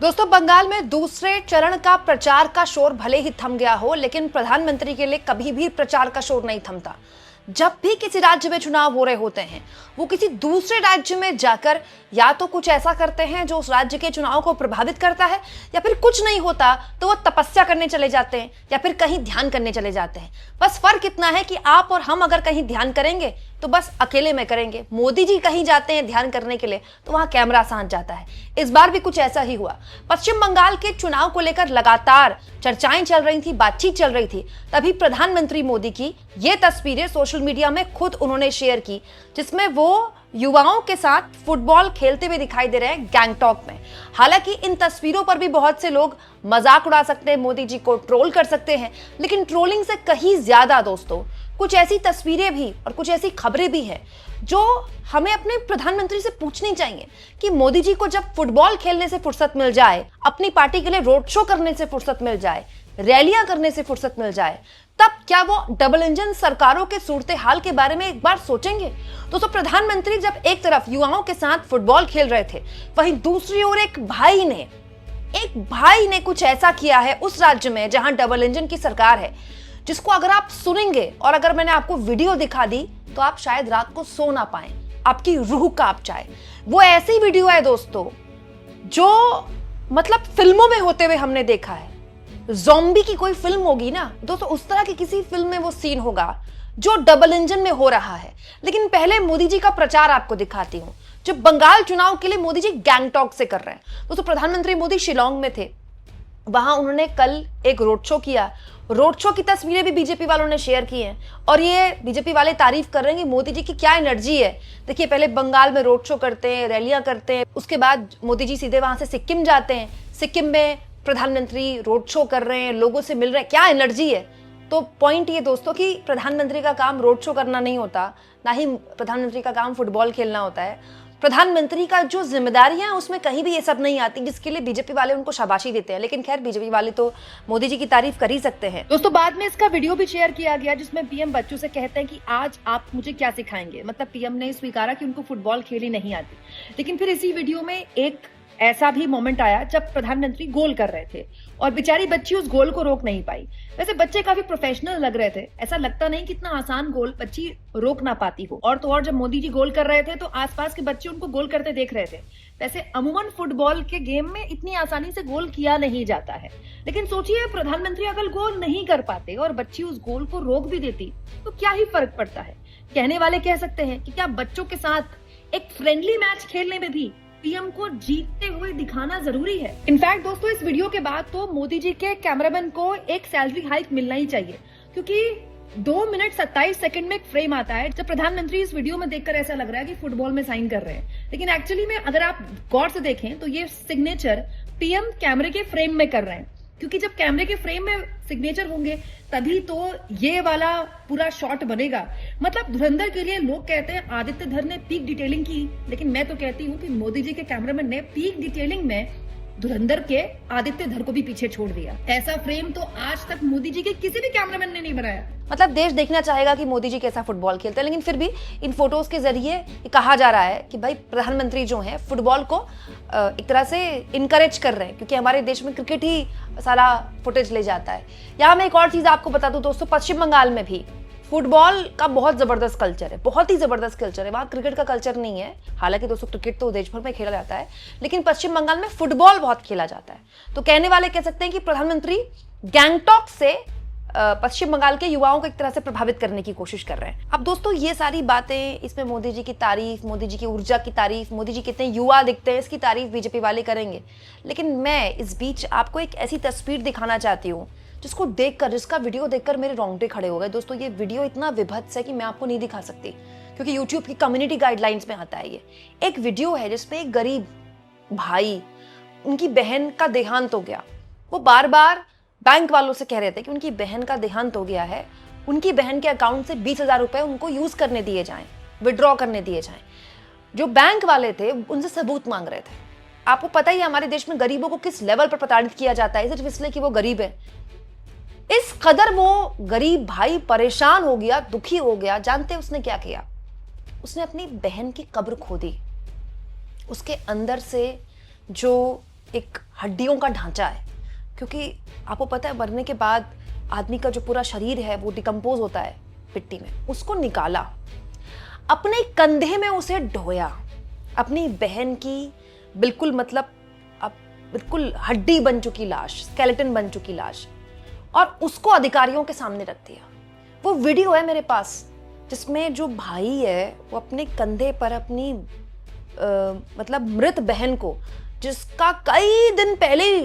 दोस्तों, बंगाल में दूसरे चरण का प्रचार का शोर भले ही थम गया हो, लेकिन प्रधानमंत्री के लिए कभी भी प्रचार का शोर नहीं थमता। जब भी किसी राज्य में चुनाव हो रहे होते हैं, वो किसी दूसरे राज्य में जाकर या तो कुछ ऐसा करते हैं जो उस राज्य के चुनाव को प्रभावित करता है, या फिर कुछ नहीं होता तो वो तपस्या करने चले जाते हैं या फिर कहीं ध्यान करने चले जाते हैं। बस फर्क इतना है कि आप और हम अगर कहीं ध्यान करेंगे तो बस अकेले में करेंगे। मोदी जी कहीं जाते हैं ध्यान करने के लिए तो वहां कैमरा सांझ जाता है। इस बार भी कुछ ऐसा ही हुआ। पश्चिम बंगाल के चुनाव को लेकर लगातार चर्चाएं चल रही थी, बातचीत चल रही थी। तभी प्रधानमंत्री मोदी की ये तस्वीरें सोशल मीडिया में खुद उन्होंने शेयर की, जिसमें वो युवाओं के साथ फुटबॉल खेलते हुए दिखाई दे रहे हैं गैंगटॉक में। हालांकि इन तस्वीरों पर भी बहुत से लोग मजाक उड़ा सकते हैं, मोदी जी को ट्रोल कर सकते हैं, लेकिन ट्रोलिंग से कहीं ज्यादा दोस्तों कुछ ऐसी तस्वीरें भी और कुछ ऐसी खबरें भी हैं जो हमें अपने प्रधानमंत्री से पूछनी चाहिए कि मोदी जी को जब फुटबॉल खेलने से फुर्सत मिल जाए, अपनी पार्टी के लिए रोड शो करने से फुर्सत मिल जाए, रैलियां करने से फुर्सत मिल जाए, तब क्या वो डबल इंजन सरकारों के सूरत हाल के बारे में एक बार सोचेंगे? दोस्तों, प्रधानमंत्री जब एक तरफ युवाओं के साथ फुटबॉल खेल रहे थे, वहीं दूसरी ओर एक भाई ने कुछ ऐसा किया है उस राज्य में जहां डबल इंजन की सरकार है, जिसको अगर आप सुनेंगे और अगर मैंने आपको वीडियो दिखा दी तो आप शायद रात को सो ना पाए, आपकी रूह कांप जाए। वो ऐसी वीडियो है दोस्तों जो मतलब फिल्मों में होते हुए हमने देखा है। ज़ॉम्बी की कोई फिल्म होगी ना दोस्तों, उस तरह की किसी फिल्म में वो सीन होगा जो डबल इंजन में हो रहा है। लेकिन पहले मोदी जी का प्रचार आपको दिखाती हूं, जो बंगाल चुनाव के लिए मोदी जी गैंगटॉक से कर रहे हैं। दोस्तों, प्रधानमंत्री मोदी शिलोंग में थे, वहां उन्होंने कल एक रोड शो किया। रोड शो की तस्वीरें भी बीजेपी वालों ने शेयर की हैं और ये बीजेपी वाले तारीफ कर रहे हैं कि मोदी जी की क्या एनर्जी है। देखिए, पहले बंगाल में रोड शो करते हैं, रैलियां करते हैं, उसके बाद मोदी जी सीधे वहां से सिक्किम जाते हैं। सिक्किम में प्रधानमंत्री रोड शो कर रहे हैं, लोगों से मिल रहे हैं, क्या एनर्जी है। तो पॉइंट ये दोस्तों कि प्रधानमंत्री का काम रोड शो करना नहीं होता, ना ही प्रधानमंत्री का काम फुटबॉल खेलना होता है। प्रधानमंत्री का जो जिम्मेदारियां हैं उसमें कहीं भी ये सब नहीं आती, जिसके लिए बीजेपी वाले उनको शाबाशी देते हैं। लेकिन खैर, बीजेपी वाले तो मोदी जी की तारीफ कर ही सकते हैं। दोस्तों, बाद में इसका वीडियो भी शेयर किया गया जिसमें पीएम बच्चों से कहते हैं कि आज आप मुझे क्या सिखाएंगे। मतलब पीएम ने स्वीकारा कि उनको फुटबॉल खेली नहीं आती। लेकिन फिर इसी वीडियो में एक ऐसा भी मोमेंट आया जब प्रधानमंत्री गोल कर रहे थे और बेचारी बच्ची उस गोल को रोक नहीं पाई। वैसे बच्चे काफी प्रोफेशनल लग रहे थे, ऐसा लगता नहीं कि इतना आसान गोल बच्ची रोक ना पाती हो। और तो और जब मोदी जी गोल कर रहे थे तो आसपास के बच्चे उनको गोल करते देख रहे थे। वैसे अमूमन फुटबॉल के गेम में इतनी आसानी से गोल किया नहीं जाता है, लेकिन सोचिए प्रधानमंत्री अगर गोल नहीं कर पाते और बच्ची उस गोल को रोक भी देती तो क्या ही फर्क पड़ता है। कहने वाले कह सकते हैं कि क्या बच्चों के साथ एक फ्रेंडली मैच खेलने में भी पीएम को जीतते हुए दिखाना जरूरी है। इनफैक्ट दोस्तों, इस वीडियो के बाद तो मोदी जी के कैमरामैन को एक सैलरी हाइक मिलना ही चाहिए, क्योंकि 2 मिनट 27 सेकंड में एक फ्रेम आता है जब प्रधानमंत्री इस वीडियो में देखकर ऐसा लग रहा है कि फुटबॉल में साइन कर रहे हैं, लेकिन एक्चुअली में अगर आप गौर से देखें तो ये सिग्नेचर पीएम कैमरे के फ्रेम में कर रहे हैं, क्योंकि जब कैमरे के फ्रेम में सिग्नेचर होंगे तभी तो ये वाला पूरा शॉट बनेगा। मतलब धुरंधर के लिए लोग कहते हैं आदित्य धर ने पीक डिटेलिंग की, लेकिन मैं तो कहती हूँ कि मोदी जी के कैमरामैन ने पीक डिटेलिंग में धुरंधर के आदित्य धर को भी पीछे छोड़ दिया। ऐसा फ्रेम तो आज तक मोदी जी के किसी भी कैमरामैन ने नहीं बनाया। मतलब देश देखना चाहेगा कि मोदी जी कैसा फुटबॉल खेलते हैं, लेकिन फिर भी इन फोटोज के जरिए कहा जा रहा है कि भाई प्रधानमंत्री जो हैं फुटबॉल को एक तरह से इनकरेज कर रहे हैं, क्योंकि हमारे देश में क्रिकेट ही सारा फुटेज ले जाता है। यहाँ मैं एक और चीज आपको बता दूं दोस्तों, पश्चिम बंगाल में भी फुटबॉल का बहुत जबरदस्त कल्चर है, बहुत ही जबरदस्त कल्चर है। वहाँ क्रिकेट का कल्चर नहीं है। हालांकि दोस्तों क्रिकेट तो देश भर में खेला जाता है, लेकिन पश्चिम बंगाल में फुटबॉल बहुत खेला जाता है। तो कहने वाले कह सकते हैं कि प्रधानमंत्री गैंगटॉक से पश्चिम बंगाल के युवाओं को एक तरह से प्रभावित करने की कोशिश कर रहे हैं। अब दोस्तों, ये सारी बातें, इसमें मोदी जी की तारीफ, मोदी जी की ऊर्जा की तारीफ, मोदी जी कितने युवा दिखते हैं, इसकी तारीफ बीजेपी वाले करेंगे। लेकिन मैं इस बीच आपको एक ऐसी तस्वीर दिखाना चाहती हूँ जिसको देखकर, जिसका वीडियो देखकर मेरे रोंगटे खड़े हो गए। दोस्तों, ये वीडियो इतना विभत्स है कि मैं आपको नहीं दिखा सकती, क्योंकि यूट्यूब की कम्युनिटी गाइडलाइंस में आता है। ये एक वीडियो है जिसमें एक गरीब भाई, उनकी बहन का देहांत हो गया। वो बार बार बैंक वालों से कह रहे थे कि उनकी बहन का देहांत हो गया है, उनकी बहन के अकाउंट से 20,000 रुपए उनको यूज करने दिए जाएं, विड्रॉ करने दिए जाएं। जो बैंक वाले थे उनसे सबूत मांग रहे थे। आपको पता ही है हमारे देश में गरीबों को किस लेवल पर प्रताड़ित किया जाता है, सिर्फ इसलिए कि वो गरीब है। इस कदर वो गरीब भाई परेशान हो गया, दुखी हो गया। जानते उसने क्या किया? उसने अपनी बहन की कब्र खोदी। उसके अंदर से जो एक हड्डियों का ढांचा है, क्योंकि आपको पता है मरने के बाद आदमी का जो पूरा शरीर है वो डिकम्पोज होता है मिट्टी में, उसको निकाला, अपने कंधे में उसे ढोया, अपनी बहन की बिल्कुल मतलब अब बिल्कुल हड्डी बन चुकी लाश, स्केलेटन बन चुकी लाश, और उसको अधिकारियों के सामने रख दिया। वो वीडियो है मेरे पास जिसमें जो भाई है वो अपने कंधे पर अपनी मतलब मृत बहन को, जिसका कई दिन पहले ही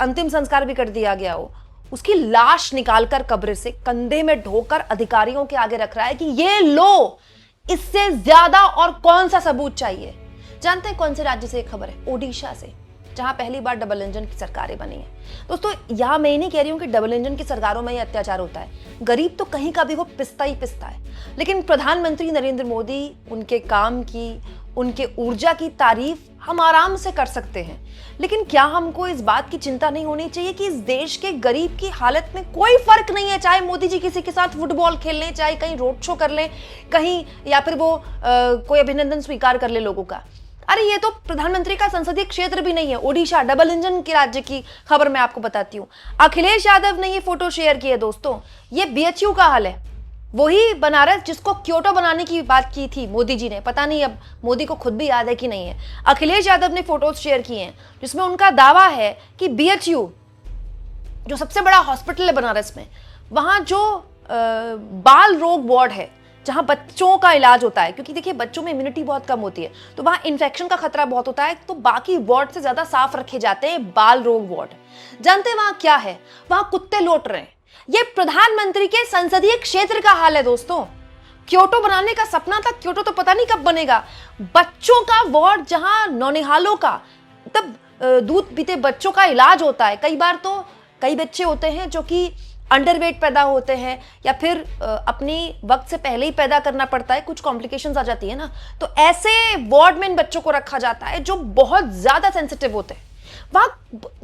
अंतिम संस्कार भी कर दिया गया हो, उसकी लाश निकालकर कब्र से कंधे में ढोकर अधिकारियों के आगे रख रहा है कि ये लो, इससे ज्यादा और कौन सा सबूत चाहिए। जानते हैं कौन से राज्य से एक खबर है? ओडिशा से, जहां पहली बार डबल इंजन की सरकारें बनी है। दोस्तों यहां मैं नहीं कह रही हूं कि डबल इंजन की सरकारों में ही अत्याचार होता है, गरीब तो कहीं का भी हो पिसता ही पिसता है, लेकिन प्रधानमंत्री नरेंद्र मोदी, उनके काम की, उनके ऊर्जा की तारीफ हम आराम से कर सकते हैं, लेकिन क्या हमको इस बात की चिंता नहीं होनी चाहिए कि इस देश के गरीब की हालत में कोई फर्क नहीं है, चाहे मोदी जी किसी के साथ फुटबॉल खेल लें, चाहे कहीं रोड शो कर लें कहीं, या फिर वो कोई अभिनंदन स्वीकार कर ले लोगों का। अरे ये तो प्रधानमंत्री का संसदीय क्षेत्र भी नहीं है, ओडिशा डबल इंजन के राज्य की खबर मैं आपको बताती हूँ। अखिलेश यादव ने ये फोटो शेयर की है दोस्तों, ये बीएचयू का हाल है, वही बनारस जिसको क्योटो बनाने की बात की थी मोदी जी ने, पता नहीं अब मोदी को खुद भी याद है कि नहीं है। अखिलेश यादव ने फोटोज शेयर किए हैं जिसमें उनका दावा है कि बीएचयू जो सबसे बड़ा हॉस्पिटल है बनारस में, वहां जो बाल रोग वार्ड है, जहां बच्चों का इलाज होता है, क्योंकि देखिए बच्चों में इम्यूनिटी बहुत कम होती है, तो वहां इन्फेक्शन का खतरा बहुत होता है, तो बाकी वार्ड से ज्यादा साफ रखे जाते हैं बाल रोग वार्ड। जानते हैं वहां क्या है? वहां कुत्ते लौट रहे हैं। ये प्रधानमंत्री के संसदीय क्षेत्र का हाल है दोस्तों। क्योटो बनाने का सपना था, क्योटो तो पता नहीं कब बनेगा। बच्चों का वार्ड, जहां नौनिहालों का मतलब दूध पीते बच्चों का इलाज होता है। कई बार तो कई बच्चे होते हैं जो कि अंडरवेट पैदा होते हैं, या फिर अपनी वक्त से पहले ही पैदा करना पड़ता है, कुछ कॉम्प्लिकेशंस आ जाती है ना, तो ऐसे वार्ड में इन बच्चों को रखा जाता है जो बहुत ज्यादा सेंसिटिव होते हैं। वहां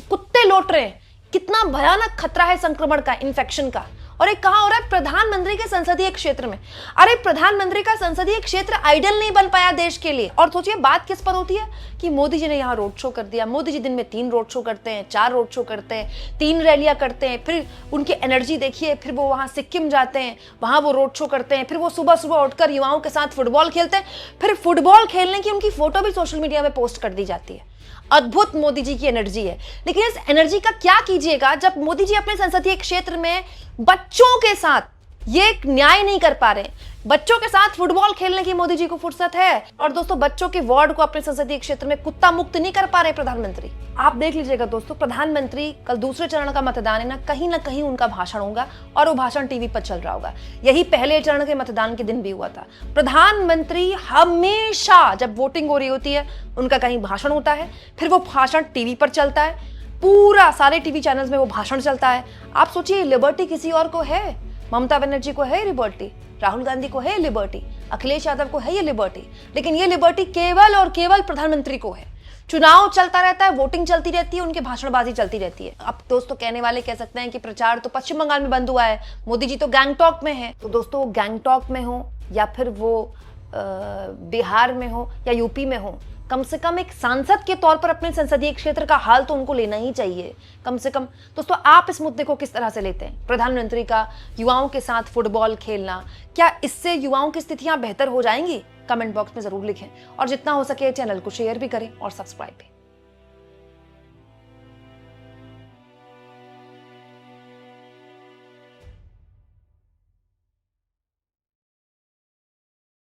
कुत्ते लौट रहे हैं, कितना भयानक खतरा है संक्रमण का, इन्फेक्शन का। और ये कहां हो रहा है? प्रधानमंत्री के संसदीय क्षेत्र में। अरे प्रधानमंत्री का संसदीय क्षेत्र आइडियल नहीं बन पाया देश के लिए। और सोचिए बात किस पर होती है कि मोदी जी ने यहां रोड शो कर दिया। मोदी जी दिन में 3 रोड शो करते हैं, 4 रोड शो करते हैं, 3 रैलियां करते हैं, फिर उनकी एनर्जी देखिए, फिर वो वहां सिक्किम जाते हैं, वहां वो रोड शो करते हैं, फिर वो सुबह सुबह उठकर युवाओं के साथ फुटबॉल खेलते हैं, फिर फुटबॉल खेलने की उनकी फोटो भी सोशल मीडिया में पोस्ट कर दी जाती है। अद्भुत मोदी जी की एनर्जी है, लेकिन इस एनर्जी का क्या कीजिएगा जब मोदी जी अपने संसदीय क्षेत्र में बच्चों के साथ ये न्याय नहीं कर पा रहे। बच्चों के साथ फुटबॉल खेलने की मोदी जी को फुर्सत है, और दोस्तों बच्चों के वार्ड को अपने संसदीय क्षेत्र में कुत्ता मुक्त नहीं कर पा रहे प्रधानमंत्री। आप देख लीजिएगा दोस्तों, प्रधानमंत्री कल दूसरे चरण का मतदान है ना कहीं उनका भाषण होगा, और वो भाषण टीवी पर चल रहा होगा। यही पहले चरण के मतदान के दिन भी हुआ था। प्रधानमंत्री हमेशा जब वोटिंग हो रही होती है, उनका कहीं भाषण होता है, फिर वो भाषण टीवी पर चलता है, पूरा सारे टीवी चैनल्स में वो भाषण चलता है। आप सोचिए लिबर्टी किसी और को है? ममता बनर्जी को है लिबर्टी, राहुल गांधी को है लिबर्टी, अखिलेश यादव को है ये लिबर्टी, लेकिन ये लिबर्टी केवल और केवल प्रधानमंत्री को है। चुनाव चलता रहता है, वोटिंग चलती रहती है, उनके भाषणबाजी चलती रहती है। अब दोस्तों कहने वाले कह सकते हैं कि प्रचार तो पश्चिम बंगाल में बंद हुआ है, मोदी जी तो गैंगटॉक में है। तो दोस्तों गैंगटॉक में हो या फिर वो बिहार में हो या यूपी में हो, कम से कम एक सांसद के तौर पर अपने संसदीय क्षेत्र का हाल तो उनको लेना ही चाहिए कम से कम। दोस्तों आप इस मुद्दे को किस तरह से लेते हैं? प्रधानमंत्री का युवाओं के साथ फुटबॉल खेलना, क्या इससे युवाओं की स्थितियां बेहतर हो जाएंगी? कमेंट बॉक्स में जरूर लिखें, और जितना हो सके चैनल को शेयर भी करें और सब्सक्राइब भी।